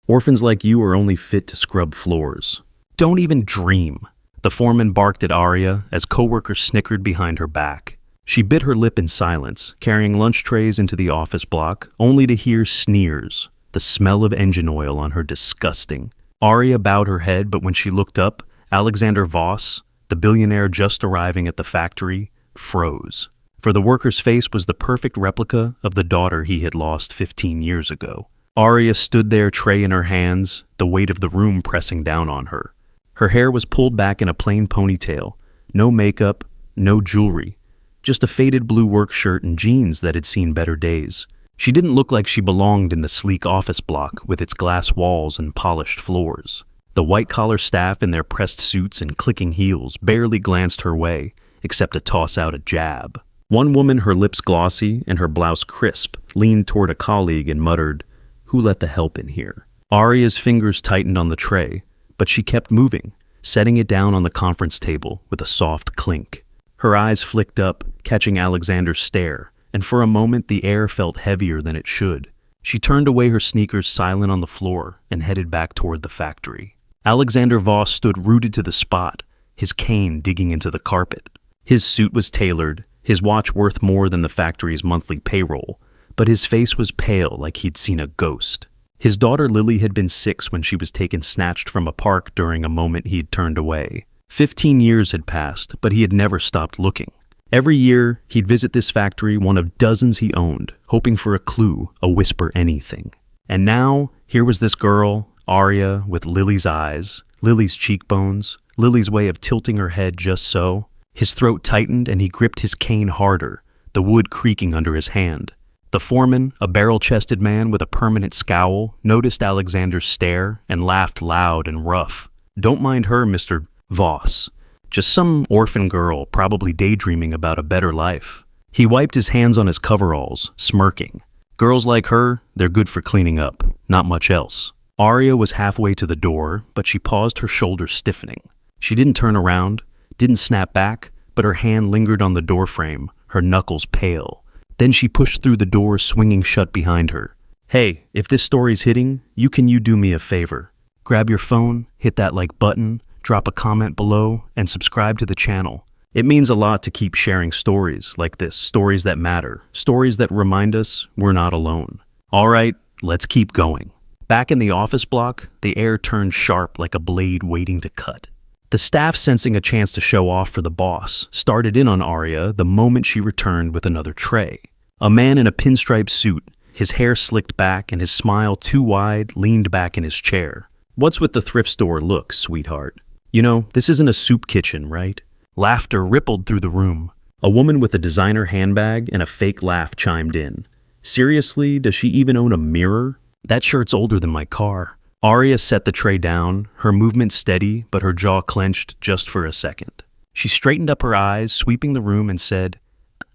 Orphans like you are only fit to scrub floors. Don't even dream. The foreman barked at Arya as coworkers snickered behind her back. She bit her lip in silence, carrying lunch trays into the office block, only to hear sneers, the smell of engine oil on her disgusting. Arya bowed her head, but when she looked up, Alexander Voss, the billionaire just arriving at the factory, froze. For the worker's face was the perfect replica of the daughter he had lost 15 years ago. Arya stood there, tray in her hands, the weight of the room pressing down on her. Her hair was pulled back in a plain ponytail, no makeup, no jewelry, just a faded blue work shirt and jeans that had seen better days. She didn't look like she belonged in the sleek office block with its glass walls and polished floors. The white-collar staff in their pressed suits and clicking heels barely glanced her way, except to toss out a jab. One woman, her lips glossy and her blouse crisp, leaned toward a colleague and muttered, "Who let the help in here?" Arya's fingers tightened on the tray, but she kept moving, setting it down on the conference table with a soft clink. Her eyes flicked up, catching Alexander's stare, and for a moment the air felt heavier than it should. She turned away, her sneakers silent on the floor, and headed back toward the factory. Alexander Voss stood rooted to the spot, his cane digging into the carpet. His suit was tailored, his watch worth more than the factory's monthly payroll, but his face was pale like he'd seen a ghost. His daughter Lily had been 6 when she was taken snatched from a park during a moment he'd turned away. 15 years had passed, but he had never stopped looking. Every year, he'd visit this factory, one of dozens he owned, hoping for a clue, a whisper, anything. And now, here was this girl, Arya, with Lily's eyes, Lily's cheekbones, Lily's way of tilting her head just so. His throat tightened and he gripped his cane harder, the wood creaking under his hand. The foreman, a barrel-chested man with a permanent scowl, noticed Alexander's stare and laughed loud and rough. "Don't mind her, Mr. Voss. Just some orphan girl, probably daydreaming about a better life." He wiped his hands on his coveralls, smirking. "Girls like her, they're good for cleaning up, not much else." Arya was halfway to the door, but she paused, her shoulders stiffening. She didn't turn around, didn't snap back, but her hand lingered on the doorframe, her knuckles pale. Then she pushed through the door, swinging shut behind her. "Hey, if this story's hitting, you do me a favor. Grab your phone, hit that like button, drop a comment below, and subscribe to the channel. It means a lot to keep sharing stories like this, stories that matter, stories that remind us we're not alone. All right, let's keep going." Back in the office block, the air turned sharp like a blade waiting to cut. The staff, sensing a chance to show off for the boss, started in on Arya the moment she returned with another tray. A man in a pinstripe suit, his hair slicked back and his smile too wide, leaned back in his chair. "What's with the thrift store look, sweetheart? You know, this isn't a soup kitchen, right?" Laughter rippled through the room. A woman with a designer handbag and a fake laugh chimed in. "Seriously, does she even own a mirror? That shirt's older than my car." Arya set the tray down, her movement steady, but her jaw clenched just for a second. She straightened up her eyes, sweeping the room, and said,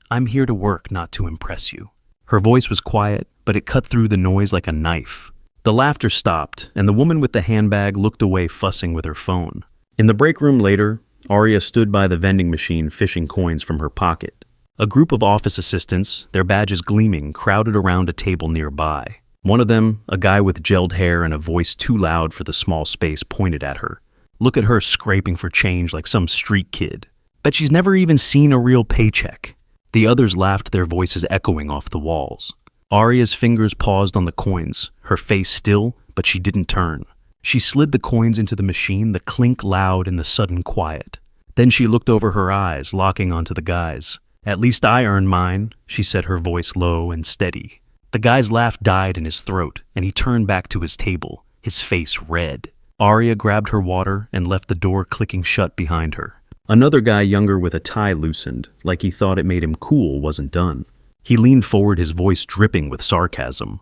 "I'm here to work, not to impress you." Her voice was quiet, but it cut through the noise like a knife. The laughter stopped, and the woman with the handbag looked away, fussing with her phone. In the break room later, Arya stood by the vending machine, fishing coins from her pocket. A group of office assistants, their badges gleaming, crowded around a table nearby. One of them, a guy with gelled hair and a voice too loud for the small space, pointed at her. "Look at her scraping for change like some street kid. Bet she's never even seen a real paycheck." The others laughed, their voices echoing off the walls. Arya's fingers paused on the coins, her face still, but she didn't turn. She slid the coins into the machine, the clink loud in the sudden quiet. Then she looked over her eyes, locking onto the guy's. "At least I earned mine," she said, her voice low and steady. The guy's laugh died in his throat, and he turned back to his table, his face red. Arya grabbed her water and left the door clicking shut behind her. Another guy, younger with a tie loosened, like he thought it made him cool, wasn't done. He leaned forward, his voice dripping with sarcasm.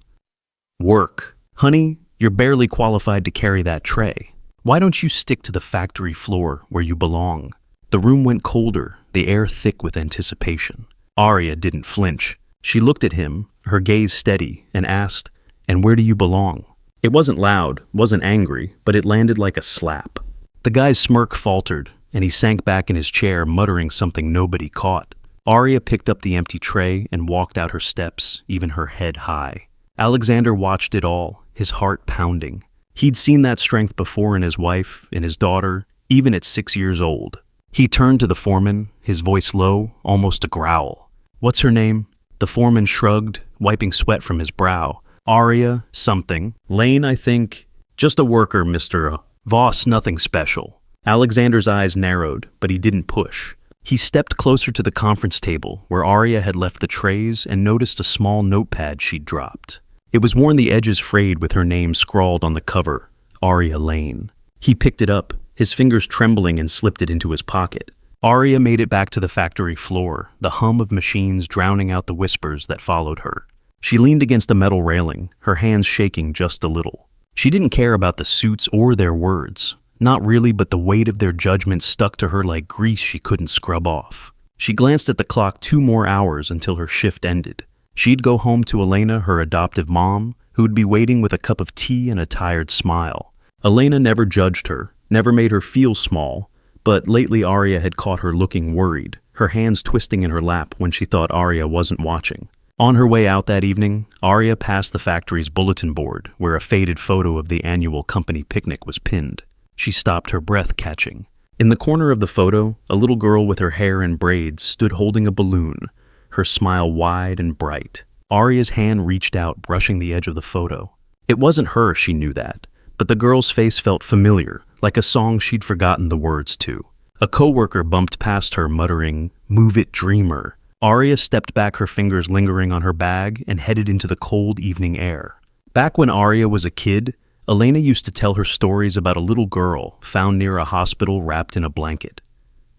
"Work. Honey, you're barely qualified to carry that tray. Why don't you stick to the factory floor where you belong?" The room went colder, the air thick with anticipation. Arya didn't flinch. She looked at him, her gaze steady, and asked, "And where do you belong?" It wasn't loud, wasn't angry, but it landed like a slap. The guy's smirk faltered, and he sank back in his chair, muttering something nobody caught. Arya picked up the empty tray and walked out her steps, even her head high. Alexander watched it all, his heart pounding. He'd seen that strength before in his wife, in his daughter, even at 6 years old. He turned to the foreman, his voice low, almost a growl. "What's her name?" The foreman shrugged, wiping sweat from his brow. "Aria, something. Lane, I think. Just a worker, Mr. Voss, nothing special." Alexander's eyes narrowed, but he didn't push. He stepped closer to the conference table, where Aria had left the trays, and noticed a small notepad she'd dropped. It was worn, the edges frayed, with her name scrawled on the cover, Aria Lane. He picked it up, his fingers trembling, and slipped it into his pocket. Aria made it back to the factory floor, the hum of machines drowning out the whispers that followed her. She leaned against a metal railing, her hands shaking just a little. She didn't care about the suits or their words. Not really, but the weight of their judgment stuck to her like grease she couldn't scrub off. She glanced at the clock, 2 more hours until her shift ended. She'd go home to Elena, her adoptive mom, who'd be waiting with a cup of tea and a tired smile. Elena never judged her, never made her feel small, but lately Aria had caught her looking worried, her hands twisting in her lap when she thought Aria wasn't watching. On her way out that evening, Aria passed the factory's bulletin board, where a faded photo of the annual company picnic was pinned. She stopped, her breath catching. In the corner of the photo, a little girl with her hair in braids stood holding a balloon, her smile wide and bright. Aria's hand reached out, brushing the edge of the photo. It wasn't her, she knew that, but the girl's face felt familiar, like a song she'd forgotten the words to. A coworker bumped past her, muttering, "Move it, dreamer." Aria stepped back, her fingers lingering on her bag, and headed into the cold evening air. Back when Aria was a kid, Elena used to tell her stories about a little girl found near a hospital wrapped in a blanket.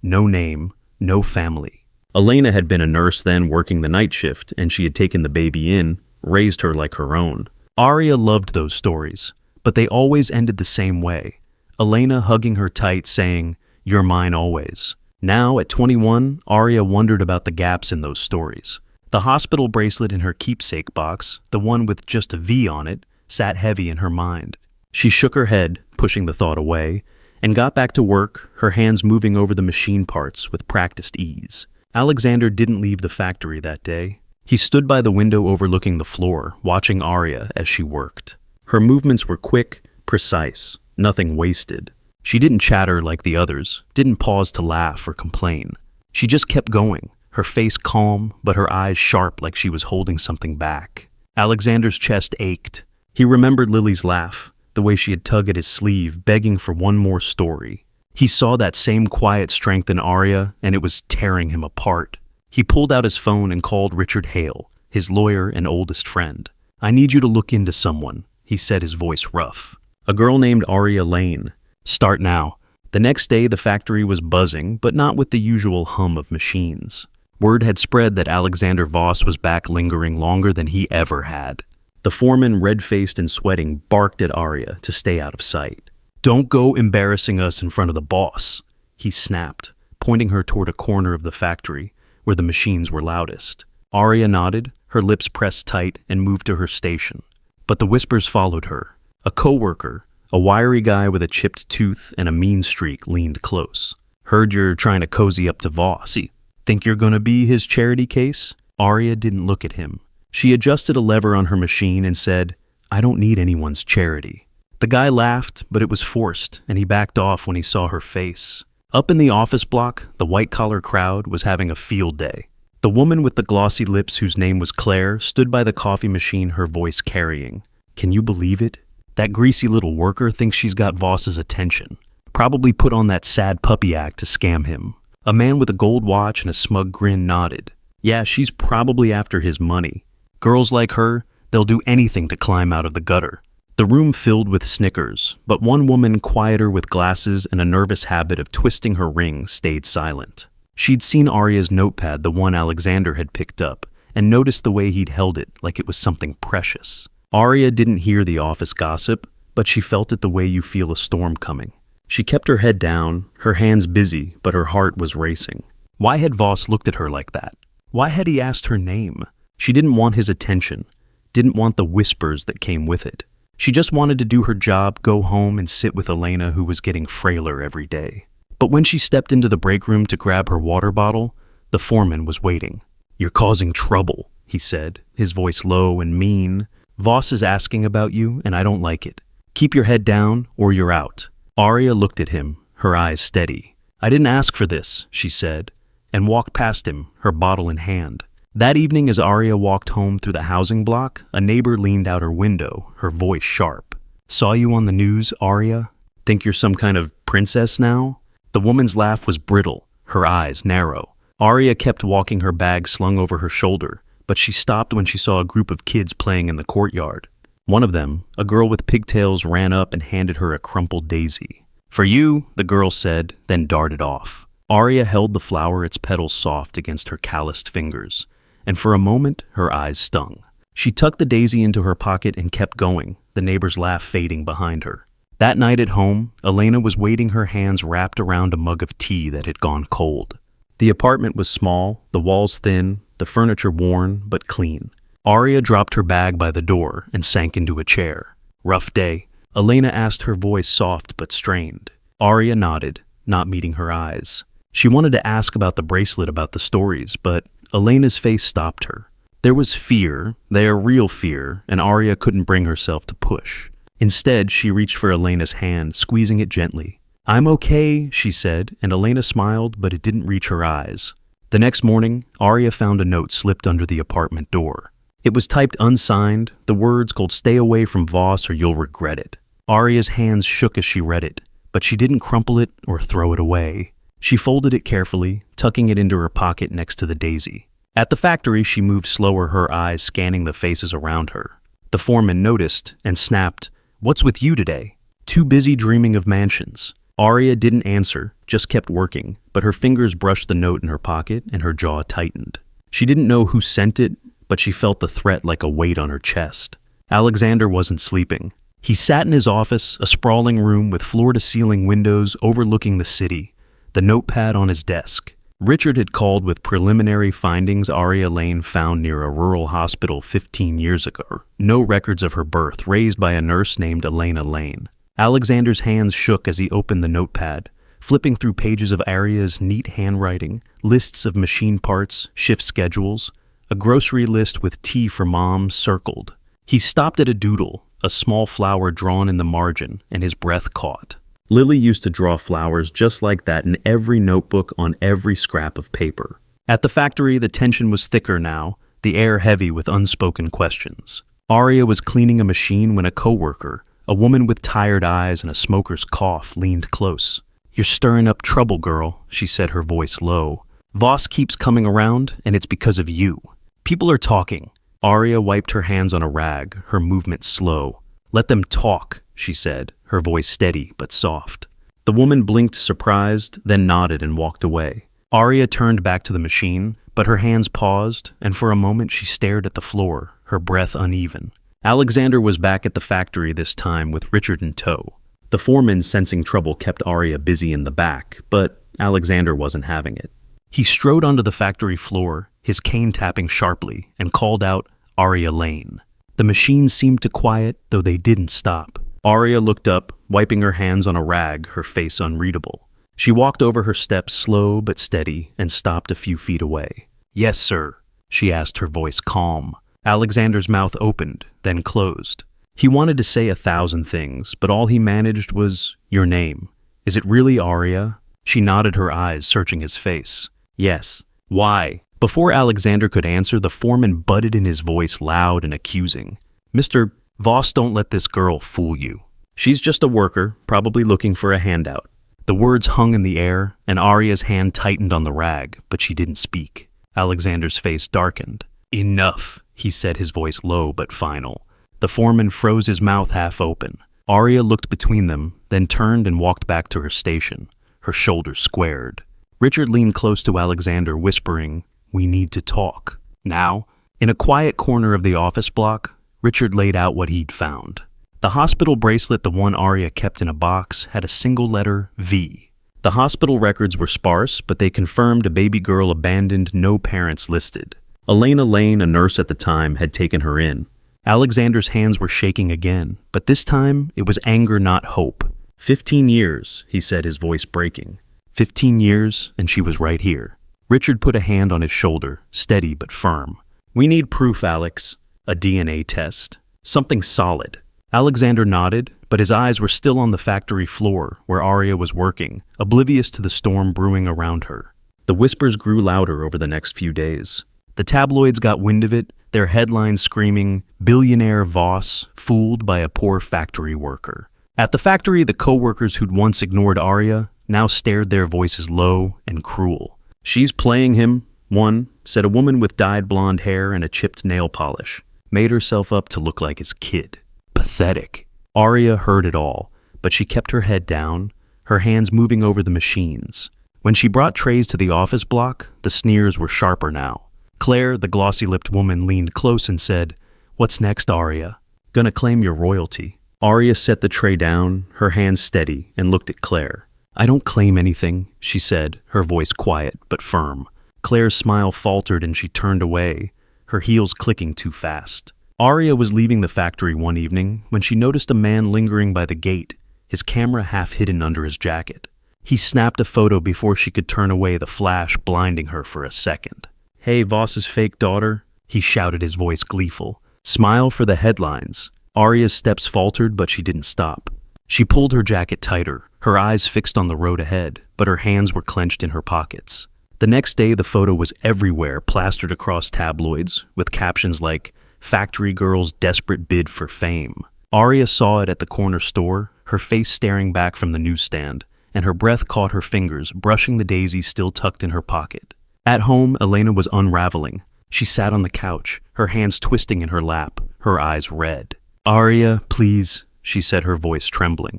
No name, no family. Elena had been a nurse then, working the night shift, and she had taken the baby in, raised her like her own. Aria loved those stories, but they always ended the same way. Elena hugging her tight, saying, "You're mine always." Now, at 21, Aria wondered about the gaps in those stories. The hospital bracelet in her keepsake box, the one with just a V on it, sat heavy in her mind. She shook her head, pushing the thought away, and got back to work, her hands moving over the machine parts with practiced ease. Alexander didn't leave the factory that day. He stood by the window overlooking the floor, watching Aria as she worked. Her movements were quick, precise, nothing wasted. She didn't chatter like the others, didn't pause to laugh or complain. She just kept going, her face calm, but her eyes sharp like she was holding something back. Alexander's chest ached. He remembered Lily's laugh, the way she had tugged at his sleeve, begging for one more story. He saw that same quiet strength in Aria, and it was tearing him apart. He pulled out his phone and called Richard Hale, his lawyer and oldest friend. "I need you to look into someone," he said, his voice rough. "A girl named Aria Lane. Start now." The next day, the factory was buzzing, but not with the usual hum of machines. Word had spread that Alexander Voss was back, lingering longer than he ever had. The foreman, red-faced and sweating, barked at Aria to stay out of sight. "Don't go embarrassing us in front of the boss," he snapped, pointing her toward a corner of the factory where the machines were loudest. Aria nodded, her lips pressed tight, and moved to her station. But the whispers followed her. A coworker, a wiry guy with a chipped tooth and a mean streak, leaned close. "Heard you're trying to cozy up to Voss. Think you're gonna be his charity case?" Aria didn't look at him. She adjusted a lever on her machine and said, "I don't need anyone's charity." The guy laughed, but it was forced, and he backed off when he saw her face. Up in the office block, the white-collar crowd was having a field day. The woman with the glossy lips, whose name was Claire, stood by the coffee machine, her voice carrying. "Can you believe it? That greasy little worker thinks she's got Voss's attention. Probably put on that sad puppy act to scam him." A man with a gold watch and a smug grin nodded. "Yeah, she's probably after his money. Girls like her, they'll do anything to climb out of the gutter." The room filled with snickers, but one woman, quieter with glasses and a nervous habit of twisting her ring, stayed silent. She'd seen Aria's notepad, the one Alexander had picked up, and noticed the way he'd held it like it was something precious. Aria didn't hear the office gossip, but she felt it the way you feel a storm coming. She kept her head down, her hands busy, but her heart was racing. Why had Voss looked at her like that? Why had he asked her name? She didn't want his attention, didn't want the whispers that came with it. She just wanted to do her job, go home, and sit with Elena, who was getting frailer every day. But when she stepped into the break room to grab her water bottle, the foreman was waiting. "You're causing trouble," he said, his voice low and mean. "Voss is asking about you, and I don't like it. Keep your head down or you're out. Arya looked at him, her eyes steady. I didn't ask for this, she said, and walked past him, her bottle in hand. That evening as Arya walked home through the housing block, a neighbor leaned out her window, her voice sharp. Saw you on the news, Arya? Think you're some kind of princess now? The woman's laugh was brittle, her eyes narrow. Arya kept walking, her bag slung over her shoulder, but she stopped when she saw a group of kids playing in the courtyard. One of them, a girl with pigtails, ran up and handed her a crumpled daisy. For you, the girl said, then darted off. Arya held the flower, its petals soft against her calloused fingers, and for a moment her eyes stung. She tucked the daisy into her pocket and kept going, the neighbor's laugh fading behind her. That night at home, Elena was waiting, her hands wrapped around a mug of tea that had gone cold. The apartment was small, the walls thin, the furniture worn but clean. Arya dropped her bag by the door and sank into a chair. Rough day, Elena asked, her voice soft but strained. Arya nodded, not meeting her eyes. She wanted to ask about the bracelet, about the stories, but Elena's face stopped her. There was fear, their real fear, and Arya couldn't bring herself to push. Instead, she reached for Elena's hand, squeezing it gently. I'm okay, she said, and Elena smiled, but it didn't reach her eyes. The next morning, Arya found a note slipped under the apartment door. It was typed unsigned, the words called "Stay away from Voss or you'll regret it." Arya's hands shook as she read it, but she didn't crumple it or throw it away. She folded it carefully, tucking it into her pocket next to the daisy. At the factory, she moved slower, her eyes scanning the faces around her. The foreman noticed and snapped, "What's with you today? Too busy dreaming of mansions." Arya didn't answer, just kept working, but her fingers brushed the note in her pocket and her jaw tightened. She didn't know who sent it, but she felt the threat like a weight on her chest. Alexander wasn't sleeping. He sat in his office, a sprawling room with floor-to-ceiling windows overlooking the city, the notepad on his desk. Richard had called with preliminary findings. Arya Lane found near a rural hospital 15 years ago. No records of her birth, raised by a nurse named Elena Lane. Alexander's hands shook as he opened the notepad, flipping through pages of Arya's neat handwriting, lists of machine parts, shift schedules, a grocery list with tea for mom circled. He stopped at a doodle, a small flower drawn in the margin, and his breath caught. Lily used to draw flowers just like that in every notebook, on every scrap of paper. At the factory, the tension was thicker now, the air heavy with unspoken questions. Arya was cleaning a machine when a coworker, a woman with tired eyes and a smoker's cough, leaned close. You're stirring up trouble, girl, she said, her voice low. Voss keeps coming around, and it's because of you. People are talking. Arya wiped her hands on a rag, her movement slow. Let them talk, she said, her voice steady but soft. The woman blinked, surprised, then nodded and walked away. Arya turned back to the machine, but her hands paused, and for a moment she stared at the floor, her breath uneven. Alexander was back at the factory, this time with Richard in tow. The foreman, sensing trouble, kept Arya busy in the back, but Alexander wasn't having it. He strode onto the factory floor, his cane tapping sharply, and called out, Arya Lane. The machine seemed to quiet, though they didn't stop. Arya looked up, wiping her hands on a rag, her face unreadable. She walked over her steps, slow but steady, and stopped a few feet away. Yes, sir, she asked, her voice calm. Alexander's mouth opened, then closed. He wanted to say 1,000 things, but all he managed was, your name. Is it really Arya? She nodded, her eyes searching his face. Yes. Why? Before Alexander could answer, the foreman butted in, his voice loud and accusing. Mr. Voss, don't let this girl fool you. She's just a worker, probably looking for a handout. The words hung in the air, and Arya's hand tightened on the rag, but she didn't speak. Alexander's face darkened. Enough, he said, his voice low but final. The foreman froze, his mouth half open. Arya looked between them, then turned and walked back to her station, her shoulders squared. Richard leaned close to Alexander, whispering, We need to talk. Now, in a quiet corner of the office block, Richard laid out what he'd found. The hospital bracelet, the one Arya kept in a box, had a single letter, V. The hospital records were sparse, but they confirmed a baby girl abandoned, no parents listed. Elena Lane, a nurse at the time, had taken her in. Alexander's hands were shaking again, but this time it was anger, not hope. 15 years, he said, his voice breaking. 15 years, and she was right here. Richard put a hand on his shoulder, steady but firm. We need proof, Alex. A DNA test. Something solid. Alexander nodded, but his eyes were still on the factory floor where Arya was working, oblivious to the storm brewing around her. The whispers grew louder over the next few days. The tabloids got wind of it, their headlines screaming, "Billionaire Voss, fooled by a poor factory worker." At the factory, the co-workers who'd once ignored Arya now stared, their voices low and cruel. "She's playing him," one said. A woman with dyed blonde hair and a chipped nail polish made herself up to look like his kid. Pathetic. Arya heard it all, but she kept her head down, her hands moving over the machines. When she brought trays to the office block, the sneers were sharper now. Claire, the glossy-lipped woman, leaned close and said, "What's next, Arya? Gonna claim your royalty." Arya set the tray down, her hands steady, and looked at Claire. "I don't claim anything," she said, her voice quiet but firm. Claire's smile faltered and she turned away, her heels clicking too fast. Arya was leaving the factory one evening when she noticed a man lingering by the gate, his camera half hidden under his jacket. He snapped a photo before she could turn away, the flash blinding her for a second. "Hey, Voss's fake daughter," he shouted, his voice gleeful. "Smile for the headlines." Arya's steps faltered, but she didn't stop. She pulled her jacket tighter, her eyes fixed on the road ahead, but her hands were clenched in her pockets. The next day, the photo was everywhere, plastered across tabloids, with captions like, "Factory Girl's Desperate Bid for Fame." Arya saw it at the corner store, her face staring back from the newsstand, and her breath caught her fingers, brushing the daisy still tucked in her pocket. At home, Elena was unraveling. She sat on the couch, her hands twisting in her lap, her eyes red. "Arya, please," she said, her voice trembling.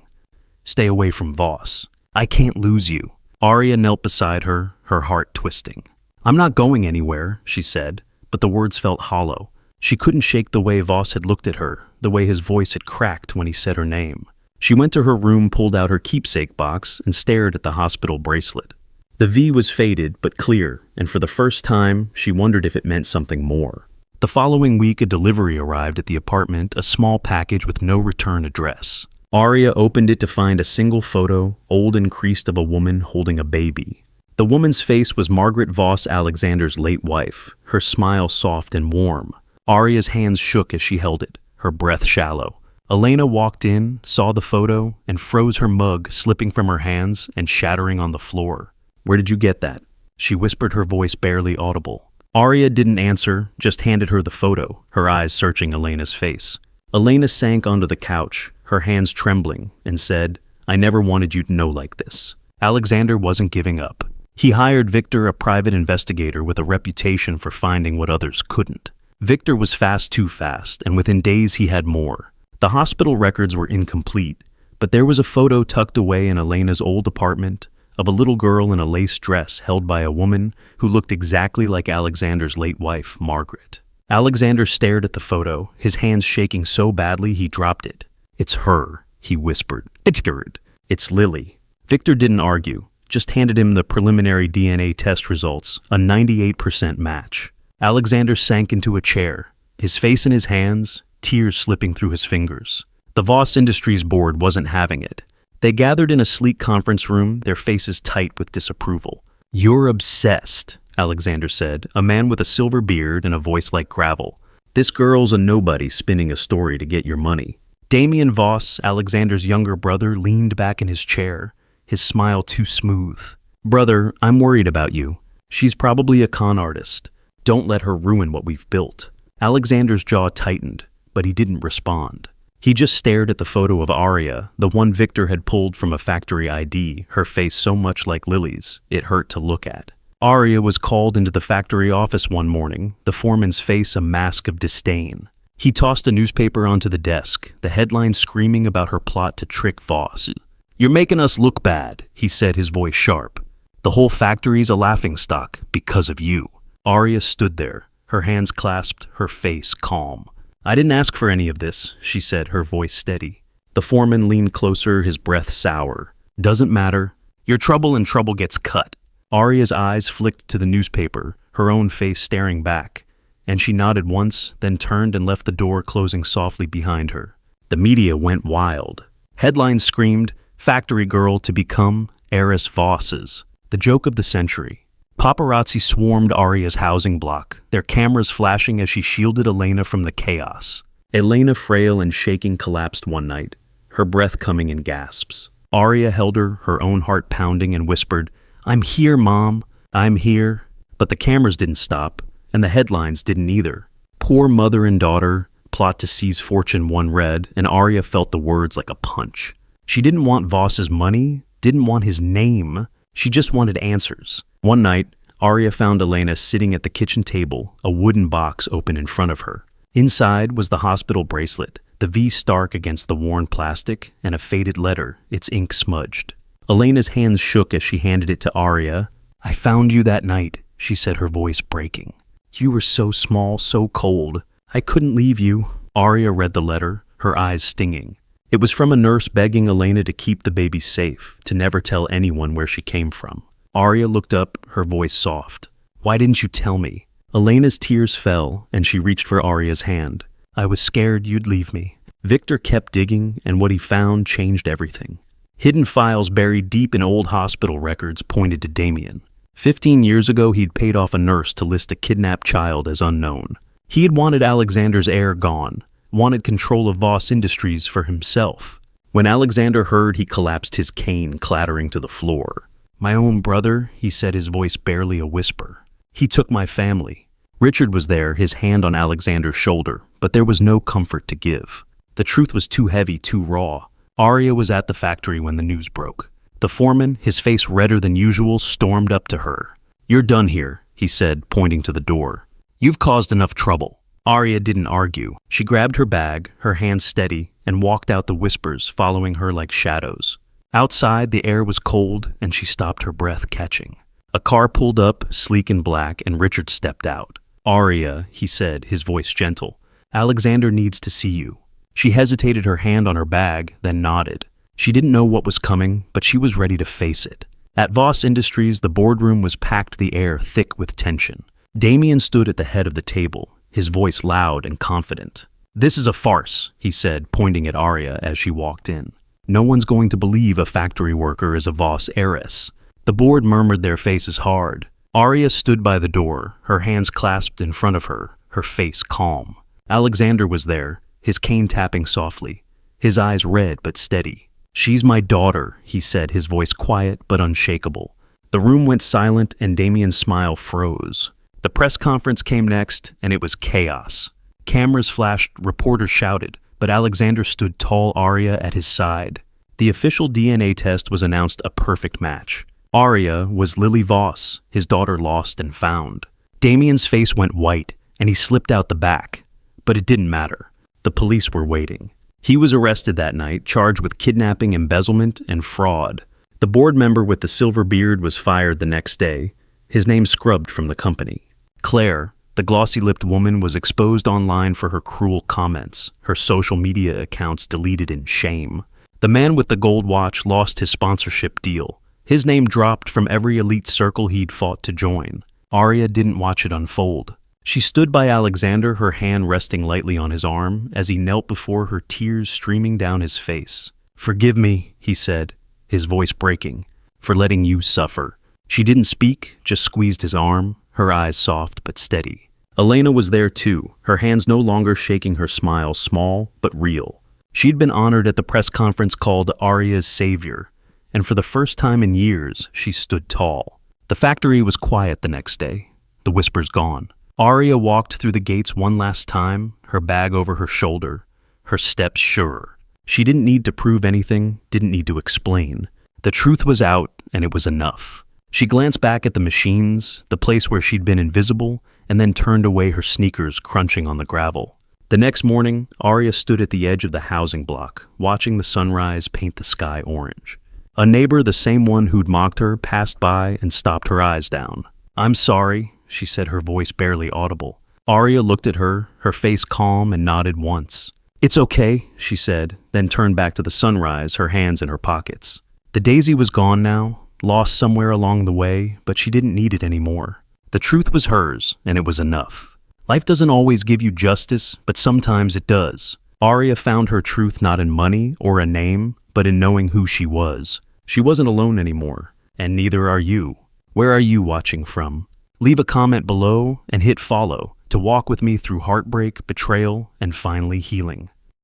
"Stay away from Voss. I can't lose you." Arya knelt beside her, her heart twisting. "I'm not going anywhere," she said, but the words felt hollow. She couldn't shake the way Voss had looked at her, the way his voice had cracked when he said her name. She went to her room, pulled out her keepsake box, and stared at the hospital bracelet. The V was faded but clear, and for the first time, she wondered if it meant something more. The following week, a delivery arrived at the apartment, a small package with no return address. Arya opened it to find a single photo, old and creased, of a woman holding a baby. The woman's face was Margaret Voss, Alexander's late wife, her smile soft and warm. Arya's hands shook as she held it, her breath shallow. Elena walked in, saw the photo, and froze, her mug slipping from her hands and shattering on the floor. "Where did you get that?" she whispered, her voice barely audible. Arya didn't answer, just handed her the photo, her eyes searching Elena's face. Elena sank onto the couch, her hands trembling, and said, "I never wanted you to know like this." Alexander wasn't giving up. He hired Victor, a private investigator with a reputation for finding what others couldn't. Victor was fast, too fast, and within days he had more. The hospital records were incomplete, but there was a photo tucked away in Elena's old apartment of a little girl in a lace dress held by a woman who looked exactly like Alexander's late wife, Margaret. Alexander stared at the photo, his hands shaking so badly he dropped it. "It's her," he whispered. "It's Lily." Victor didn't argue, just handed him the preliminary DNA test results, a 98% match. Alexander sank into a chair, his face in his hands, tears slipping through his fingers. The Voss Industries board wasn't having it. They gathered in a sleek conference room, their faces tight with disapproval. "You're obsessed," Alexander said, a man with a silver beard and a voice like gravel. "This girl's a nobody spinning a story to get your money." Damien Voss, Alexander's younger brother, leaned back in his chair, his smile too smooth. "Brother, I'm worried about you. She's probably a con artist. Don't let her ruin what we've built." Alexander's jaw tightened, but he didn't respond. He just stared at the photo of Arya, the one Victor had pulled from a factory ID, her face so much like Lily's, it hurt to look at. Arya was called into the factory office one morning, the foreman's face a mask of disdain. He tossed a newspaper onto the desk, the headline screaming about her plot to trick Voss. "You're making us look bad," he said, his voice sharp. "The whole factory's a laughingstock because of you." Arya stood there, her hands clasped, her face calm. "I didn't ask for any of this," she said, her voice steady. The foreman leaned closer, his breath sour. "Doesn't matter. Your trouble and trouble gets cut." Arya's eyes flicked to the newspaper, her own face staring back, and she nodded once, then turned and left the door closing softly behind her. The media went wild. Headlines screamed, "Factory Girl to become heiress Voss's," the joke of the century. Paparazzi swarmed Arya's housing block, their cameras flashing as she shielded Elena from the chaos. Elena, frail and shaking, collapsed one night, her breath coming in gasps. Arya held her own heart pounding, and whispered, "I'm here, Mom. I'm here." But the cameras didn't stop, and the headlines didn't either. Poor mother and daughter plot to seize fortune, one read, and Arya felt the words like a punch. She didn't want Voss's money, didn't want his name. She just wanted answers. One night, Arya found Elena sitting at the kitchen table, a wooden box open in front of her. Inside was the hospital bracelet, the V stark against the worn plastic, and a faded letter, its ink smudged. Elena's hands shook as she handed it to Arya. "I found you that night," she said, her voice breaking. "You were so small, so cold. I couldn't leave you." Arya read the letter, her eyes stinging. It was from a nurse begging Elena to keep the baby safe, to never tell anyone where she came from. Arya looked up, her voice soft. "Why didn't you tell me?" Elena's tears fell, and she reached for Arya's hand. "I was scared you'd leave me." Victor kept digging, and what he found changed everything. Hidden files buried deep in old hospital records pointed to Damien. 15 years ago, he'd paid off a nurse to list a kidnapped child as unknown. He had wanted Alexander's heir gone, wanted control of Voss Industries for himself. When Alexander heard, he collapsed, his cane clattering to the floor. "My own brother," he said, his voice barely a whisper. "He took my family." Richard was there, his hand on Alexander's shoulder, but there was no comfort to give. The truth was too heavy, too raw. Arya was at the factory when the news broke. The foreman, his face redder than usual, stormed up to her. "You're done here," he said, pointing to the door. "You've caused enough trouble." Arya didn't argue. She grabbed her bag, her hands steady, and walked out, the whispers following her like shadows. Outside, the air was cold, and she stopped, her breath catching. A car pulled up, sleek and black, and Richard stepped out. "Arya," he said, his voice gentle, "Alexander needs to see you." She hesitated, her hand on her bag, then nodded. She didn't know what was coming, but she was ready to face it. At Voss Industries, the boardroom was packed, the air thick with tension. Damien stood at the head of the table, his voice loud and confident. "This is a farce," he said, pointing at Arya as she walked in. "No one's going to believe a factory worker is a Voss heiress." The board murmured, their faces hard. Arya stood by the door, her hands clasped in front of her, her face calm. Alexander was there, his cane tapping softly, his eyes red but steady. "She's my daughter," he said, his voice quiet but unshakable. The room went silent, and Damien's smile froze. The press conference came next, and it was chaos. Cameras flashed, reporters shouted, but Alexander stood tall, Arya at his side. The official DNA test was announced, a perfect match. Arya was Lily Voss, his daughter lost and found. Damien's face went white, and he slipped out the back. But it didn't matter. The police were waiting. He was arrested that night, charged with kidnapping, embezzlement, and fraud. The board member with the silver beard was fired the next day, his name scrubbed from the company. Claire, the glossy-lipped woman, was exposed online for her cruel comments, her social media accounts deleted in shame. The man with the gold watch lost his sponsorship deal. His name dropped from every elite circle he'd fought to join. Arya didn't watch it unfold. She stood by Alexander, her hand resting lightly on his arm, as he knelt before her, tears streaming down his face. "Forgive me," he said, his voice breaking, "for letting you suffer." She didn't speak, just squeezed his arm, her eyes soft but steady. Elena was there too, her hands no longer shaking, her smile small but real. She'd been honored at the press conference called Arya's Savior, and for the first time in years, she stood tall. The factory was quiet the next day, the whispers gone. Arya walked through the gates one last time, her bag over her shoulder, her steps sure. She didn't need to prove anything, didn't need to explain. The truth was out, and it was enough. She glanced back at the machines, the place where she'd been invisible, and then turned away, her sneakers crunching on the gravel. The next morning, Arya stood at the edge of the housing block, watching the sunrise paint the sky orange. A neighbor, the same one who'd mocked her, passed by and stopped, her eyes down. "I'm sorry," she said, her voice barely audible. Arya looked at her face calm, and nodded once. "It's okay," she said, then turned back to the sunrise, her hands in her pockets. The daisy was gone now, lost somewhere along the way, but she didn't need it anymore. The truth was hers, and it was enough. Life doesn't always give you justice, but sometimes it does. Arya found her truth not in money or a name, but in knowing who she was. She wasn't alone anymore, and neither are you. Where are you watching from? Leave a comment below and hit follow to walk with me through heartbreak, betrayal, and finally healing.